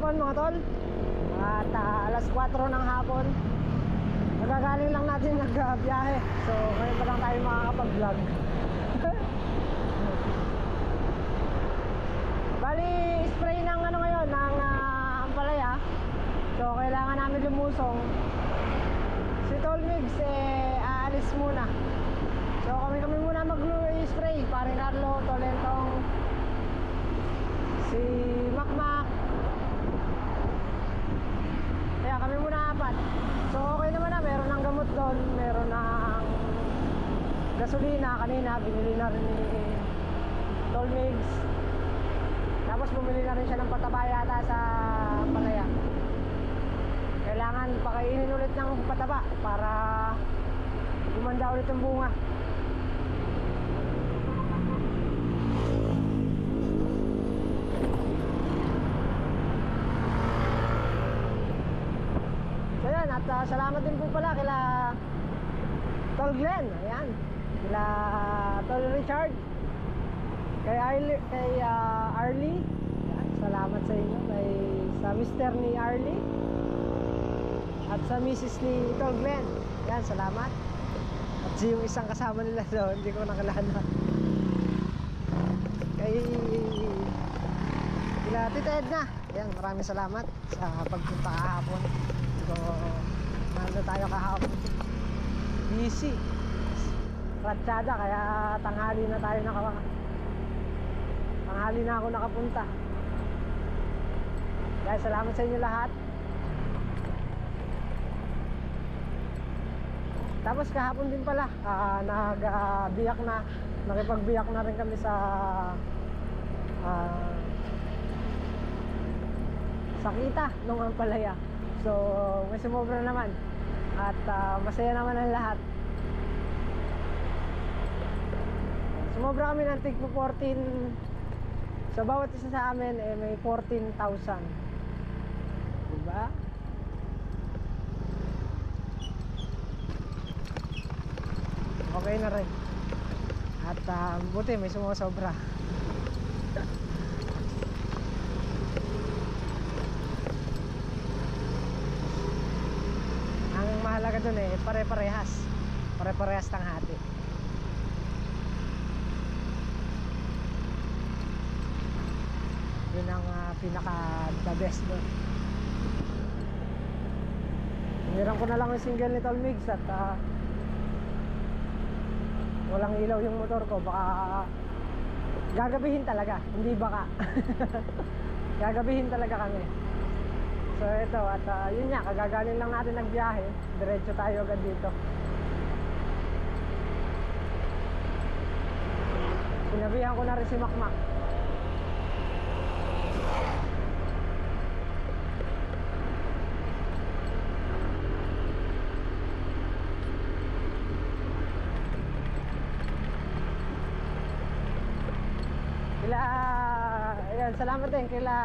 hapon mga tol. At alas 4 ng hapon. Nagagaling lang natin nagbiyahe. So ngayon pa lang tayo makakapag-vlog. Bali, spray ng ano ngayon, ng ampalaya. So kailangan namin lumusong. Si Tol Migs aalis muna. So kami muna mag-spray. Paring Carlo, Tolentong, si Makmak. Kaya kami muna apat. So okay naman na, meron ng gamot doon, meron ng gasolina. Kanina binili na rin ni Tol Migs. Tapos bumili na rin siya ng pataba yata sa palaya. Kailangan pakainin ulit ng pataba para gumanda ulit yung bunga. So yan, at salamat din po pala kila Tol Glenn, ayan, kila Tol Richard, kay Arlie, ayan, salamat sa inyo, sa Mr. ni Arlie at sa Mrs. ni Tol Glenn, ayan, salamat. At yung isang kasama nila doon, hindi ko nakalala, kay kila Tita Edna, ayan, maraming salamat sa pagpunta kahapon. So, nandito tayo kahapon. Busy. Ratsyada, kaya tanghali na tayo tanghali na ako nakapunta. Kaya salamat sa inyo lahat. Tapos kahapon din pala, nagbiyak na, nakipagbiyak na rin kami sa Kita nung Ampalaya. So may sumobra naman at masaya naman ang lahat. Sumobra kami ng tig 14. So bawat isa sa amin may 14,000, diba? Okay na rin. At buti may sumusobra. Mahalaga dun pare-parehas ng hati. Yun ang pinaka the best dun. Hiniram ko na lang yung single ni Tol Migs at walang ilaw yung motor ko, baka gagabihin talaga, hindi baka. Gagabihin talaga kami. So ito, at yun nga, kagagaling lang natin nagbiyahe. Diretso tayo agad dito. Sinabihan ko na rin si Makmak. Ayan, salamat din kila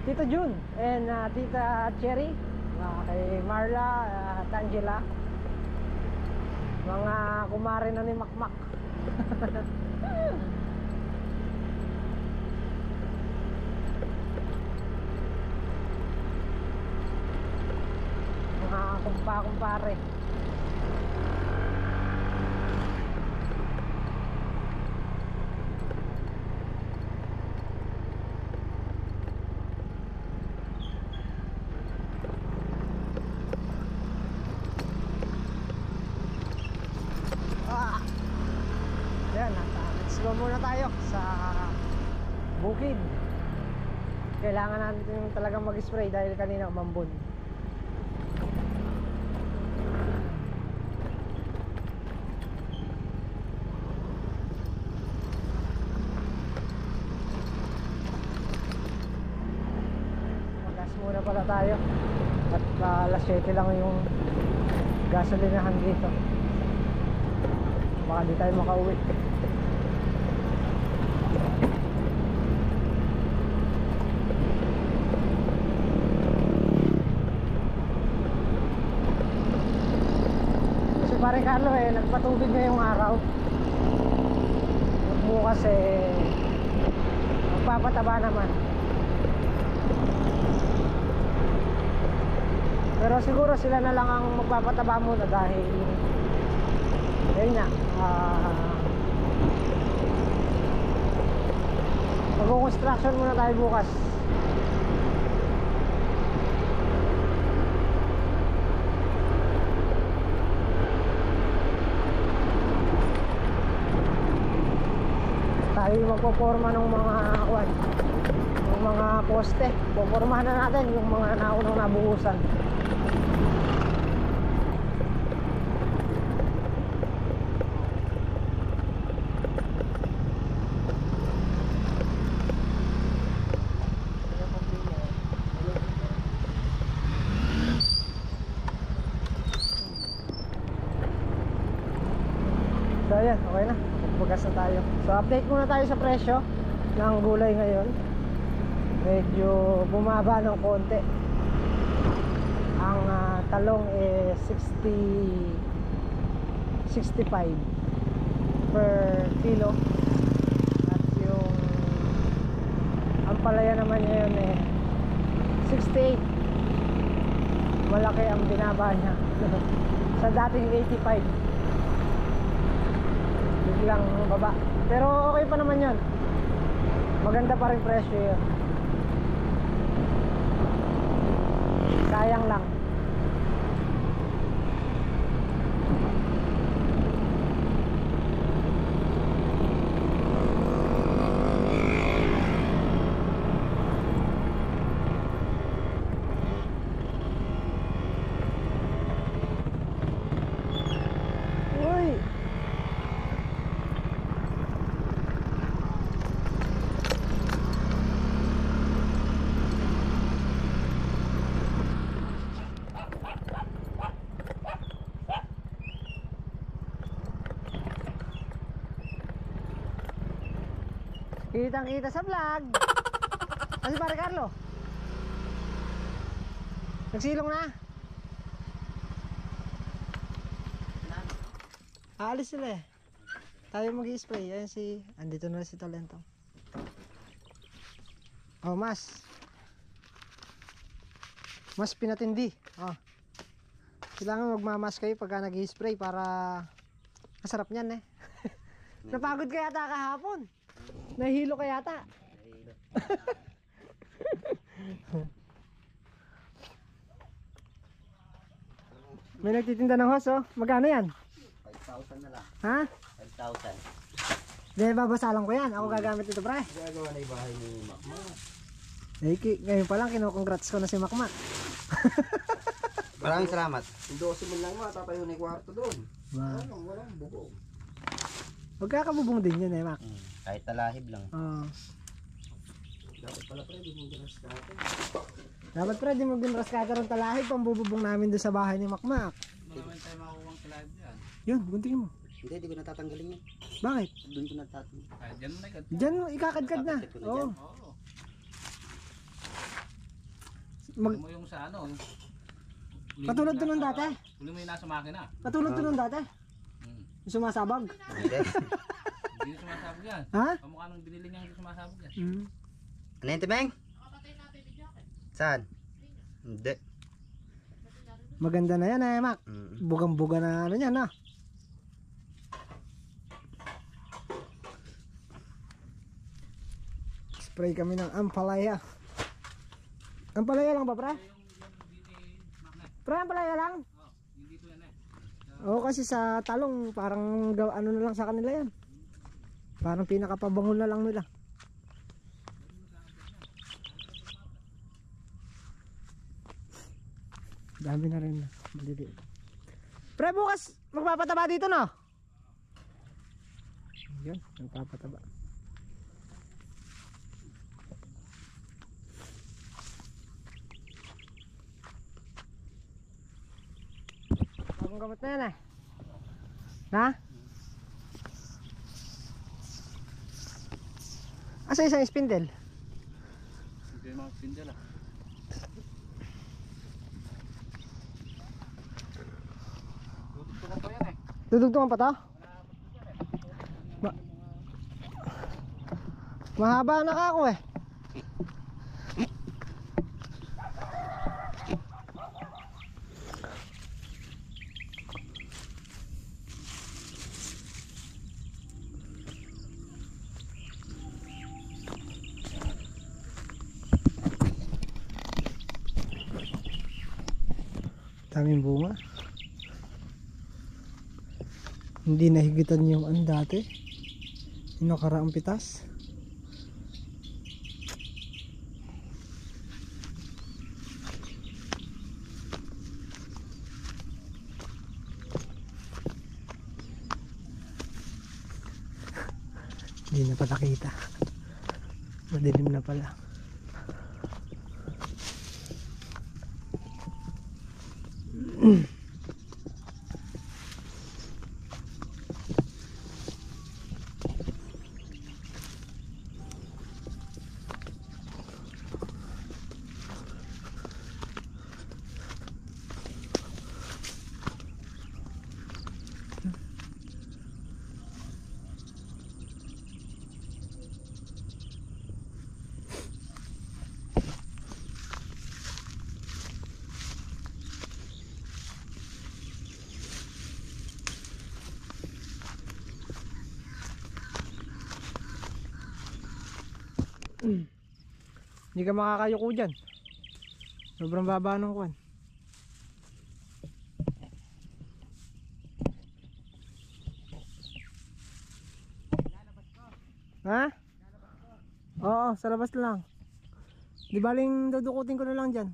Tito June and Tita Cherry, kay Marla at Angela, mga kumare na ni Makmak. Mga kumpare. Let's go muna tayo sa bukid. Kailangan natin talagang mag-spray dahil kanina umambon. Mag-gas muna pala tayo. At alas 7 lang yung gasolinahan dito. Baka di tayo makauwi. Paring Carlo nagpatubig ngayong araw. Bukas magpapataba naman. Pero siguro sila na lang ang magpapataba muna dahil ayun nga, mag-construction muna tayo bukas. Tayo magpoporma ng mga kwan, ng mga poste. Popormahan na natin yung mga naunang nabuhusan. So ayan, okay na. Magbugas na tayo. So update muna tayo sa presyo ng gulay ngayon. Medyo bumaba ng konti. Ang talong is 65 per kilo. At yung ampalaya naman ngayon 68. Malaki ang binaba niya. Sa dating 85 biglang baba. Pero okay pa naman yun. Maganda pa rin presyo yun. Sayang lang. Kitang kita sa vlog. Ano pare Carlo? Nagsilong na? Aalis sila eh. Tayo mag-i-spray. Ayan si... Andito na si Talentong. Oh, mas pinatindi. Oh. Kailangan magmamas kayo pagka nag-i-spray para masarap niyan eh. Napagod ka yata kahapon. Nahihilo ka yata. Nahihilo. May nagtitinda ng hose oh. Magkano yan? 5,000 na lang. Ha? 5,000. Di, babasalan ko yan. Ako gagamit ito pre. Gagawa na yung bahay ni Makma. Ngayon pa lang kinukongrats ko na si Makma. Maraming salamat. 12 mo lang tatayo na yung kwarto doon. Wow. Walang bubong. Magkakabubong din yun eh Mak. Kahit talahib lang. Oo. Dapat pala pre, di mo ginas natin. Dapat pre, di mo ginras kakaroon talahib pang bububong namin doon sa bahay ni Makmak. Marami tayo makukuha ng talahib dyan. Yun, guntingin mo. Hindi, di ko natatanggalin yun. Bakit? Doon ko natatanggalin. Kahit dyan mo na ikad. Diyan ikakadkad na. Kakadkad ko na Oo. dyan. Oo. Mag... Mo yung sa ano. Katulad to nung dati. Huli mo yung nasa makina. Katulad to nung dati. Yung sumasabag. Hindi. Hindi sumasabog yan. Ha? Kamukha nung binili niya hindi sumasabog yan. Ano yun, Timeng? Saan? Hindi. Maganda na yan eh, Mak. Bugang-buga na ano yan, no? Spray kami ng ampalaya. Ampalaya lang ba, pre? Pre, ampalaya lang? Oo, hindi dito yan eh. Oo, kasi sa talong, parang ano na lang sa kanila yan. Parang pinakapabangon na lang nila. Dami na rin na. Maliliit. Pre, bukas magpapataba dito, no? Yun, magpapataba. Bagong gamot na yan eh. Ha? Asa isang spindle? Hindi yung mga spindle ah. Tutugtungan pa yan eh. Dudugtungan pa to? Mahaba na ka ako eh. Daming bunga. Hindi nahigitan yung ano dati. Yung nakaraang pitas. Hindi na pala kita. Madilim na pala. Hindi ka makakayuko dyan. Sobrang baba ng kwan. Ha? Oo, sa labas lang. Di baling dudukutin ko na lang dyan.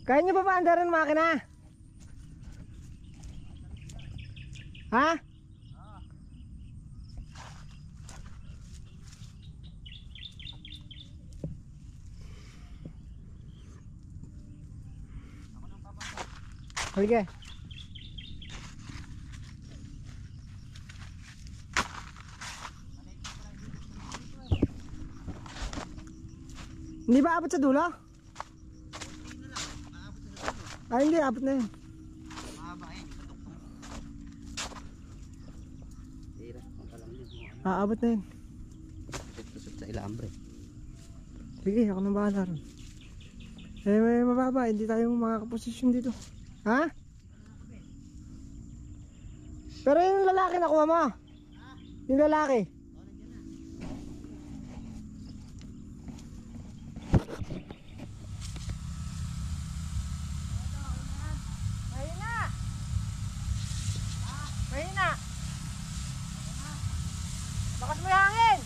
Kaya nyo ba paandarin makina? Ha? Sige. Hindi ba abot sa dulo? Ay hindi, abot na yun. Mahaba yun, tutok-tok. Tira, ang kalam yun. Abot na yun. Tusot sa ilambre. Sige, ako nang bahala ron. Eh, may mababa, hindi tayo makakaposisyon dito. Ha? Pero yung lalaki nakuha mo? Yung lalaki? Mahina! Bakas mo yung hangin!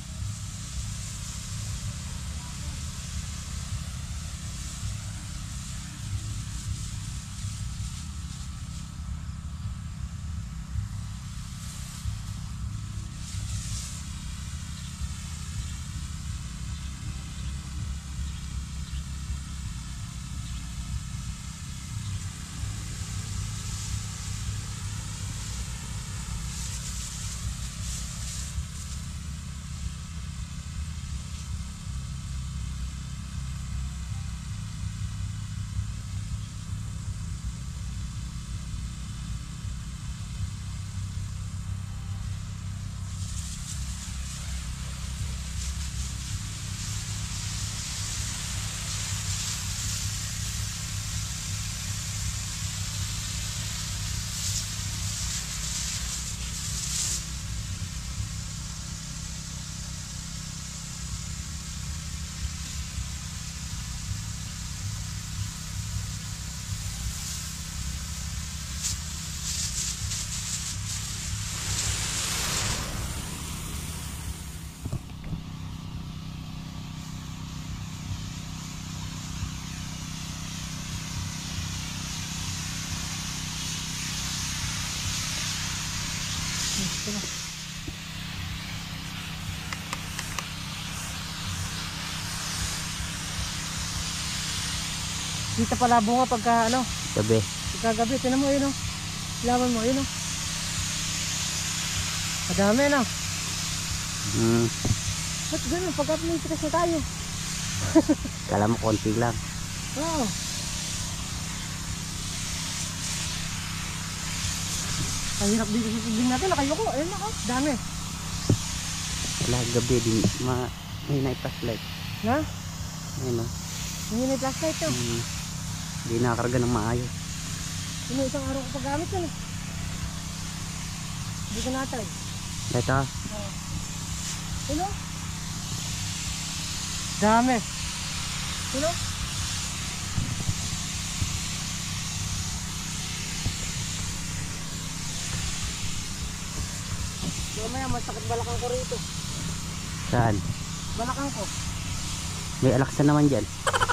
Ito na. Kita pala bunga pagka ano, Gabi. pagkagabi. Tinan mo yun o. Laman mo yun o. Madami na. Ba't ganun? Pagka pinipitas na tayo. Kala mo konti lang. Oo. Ang hirap dito sa tubig natin. Nakayoko. Ayun ako. Dami. Wala gabi din. May na-flashlight. Na? Ayun o. Hindi na yung flashlight to. Hindi nakakarga ng maayos. Ano, isang araw ko paggamit yan eh. Hindi ko natry. Ito. Ano? Dami. Ano? Mamaya masakit balakang ko rito. Saan? Balakang ko. May alaksan naman dyan.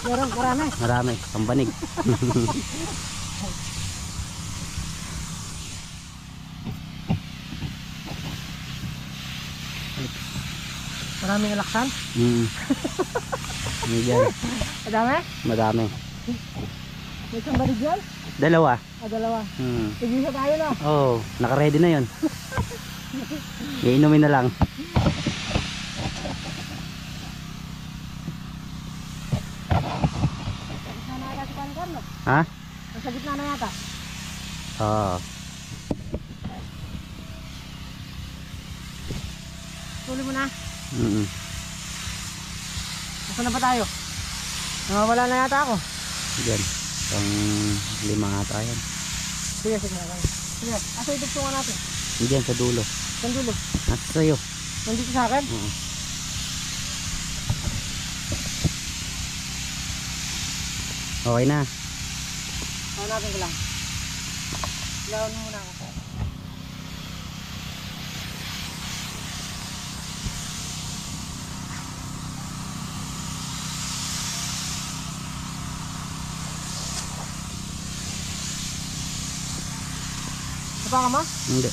Meron, marami. Marami. Pambanig. Maraming alaksan. May dyan. Madami? Madami. May isang balig dyan? Dalawa. Dalawa. Hmm. Tigisa tayo na. Oh, naka-ready na yun. Iinumin na lang. Nasa gitna na yata si Pankan, no? Ha? Nasa gitna na yata. Oo. Tuloy mo na. Nasaan na ba tayo? Nawawala na yata ako. Diyan. Pang 5 ata yan. Sige, sige. Sige, asa itugtungan natin? Diyan sa dulo. Saan dulo? Nasa sa'yo. Nandito sa akin? Oo. Okay na. Hanapin ko lang. Ilawan mo muna ako. Apa ka mo? Hindi.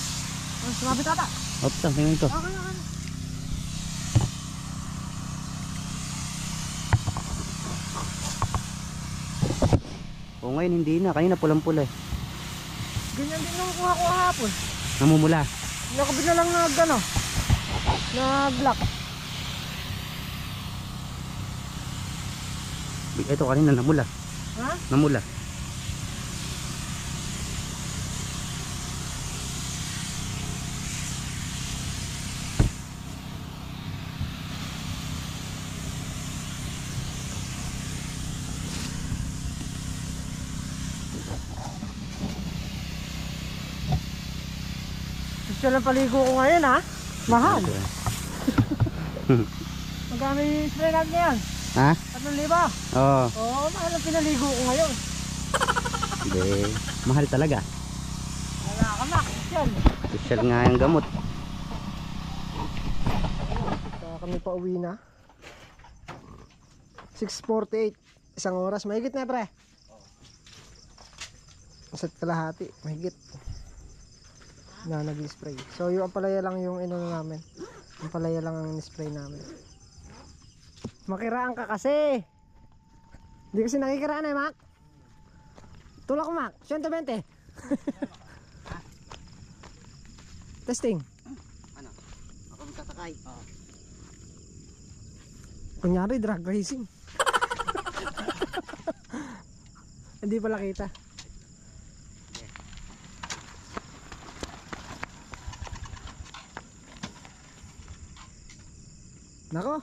Sumabit ata. Ops, tingin ko. Okay, okay. O ngayon hindi na. Kanina pulang-pula eh. Ganyan din nung kuha ko kahapon. Namumula. Nakabit na lang nag-block. Ito kanina namula. Ha? Namula. Gusto lang paligo ko ngayon ha. Mahal. Magkano yung spray natin ngayon? Ha? 3,000. Oo. Oo, mahal ang pinaligo ko ngayon. Hindi. Mahal talaga. Wala ka na. Yan. Special nga yung gamot. Kami pa uwi na. 6:48. Isang oras. Mahigit na pre. Isa't kalahati. Mahigit. Na nag-spray. So yung ampalaya lang yung inano namin. Ampalaya lang ang spray namin. Makiraan ka kasi. Hindi kasi nakikiraan eh, Mac. Tulak ko, Mac. 120. Testing. Ano? Ako magkasakay. Kunyari drag racing. Hindi pala kita. Nako.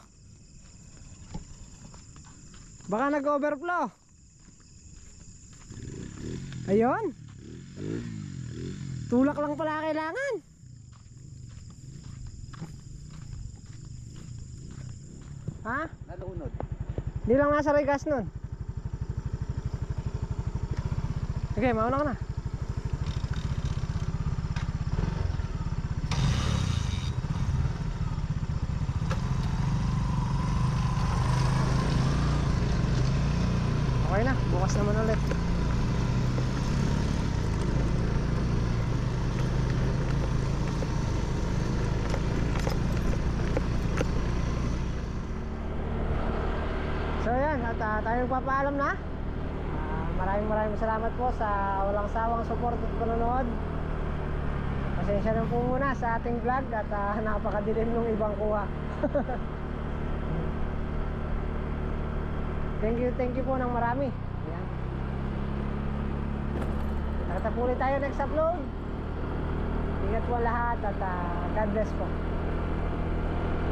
Baka nag-overflow. Ayun. Tulak lang pala kailangan. Ha? Nalunod. Hindi lang nasa regas nun. Okay, mauna ka na. Okay na, bukas naman ulit. tayo papaalam na. Maraming salamat po sa walang sawang support at panonood. Pasensya na po muna sa ating vlog at napakadilim ng ibang kuha. Thank you po ng marami. Ayan. Nakita po ulit tayo next upload. Ingat po lahat at God bless po.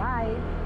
Bye!